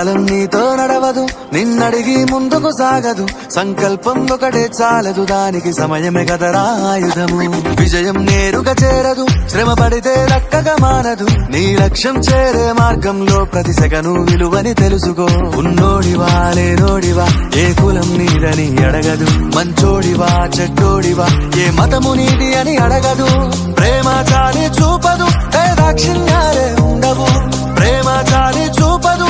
కాలం నీతో నడవదు, నిన్నడిగి ముందుకు సాగదు. సంకల్పం ఒకటే చాలదు, దానికి సమయమే కదరా ఆయుధము. విజయం నేరుగా చేరదు, శ్రమ పడితే దక్కగా మానదు. నీ లక్ష్యం చేరే మార్గంలో ప్రతి సెకను విలువని తెలుసుకో. ఉన్నోడివా లేనోడివా, ఏ కులం నీదని అడగదు. మంచోడివా చెడ్డోడివా, ఏ మతము నీది అని అడగదు. ప్రేమ చాలి చూపదు, దాక్షిణ్యాలే ఉండవు. ప్రేమ చాలి చూపదు,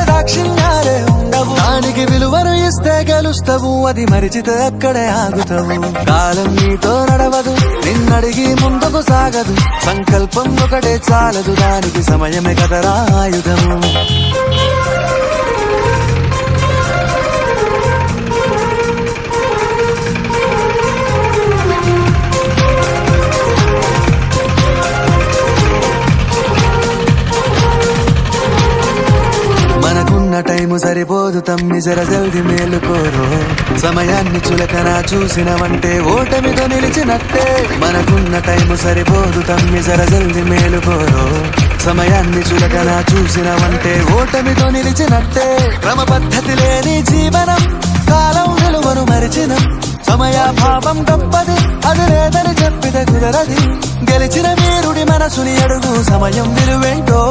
దాక్షిణ్యాలే ఉండవు. దానికి విలువను ఇస్తే గెలుస్తావు, అది మరిచితే అక్కడే ఆగుతావు. కాలం నీతో నడవదు, నిన్నడిగి ముందుకు సాగదు. సంకల్పం ఒకటే చాలదు, దానికి సమయమే కదరా ఆయుధము. మనకున్న టైము సరిపోదు తమ్మి, జర జల్ది మేలుకోరు. సమయాన్ని చులకన చూసినవంటే ఓటమితో నిలిచినట్టే. మనకున్న టైము సరిపోదు తమ్మి, జర జల్ది మేలుకోరు. సమయాన్ని చులకన చూసినవంటే ఓటమితో నిలిచినట్టే. క్రమ పద్ధతి లేని జీవనం, కాలం విలువను మరిచినం. సమయాభావం గొప్పది, అది లేదని చెప్పితే కుదరది. గెలిచిన వీరుడి మనసుని అడుగు, సమయం విలువేంటో.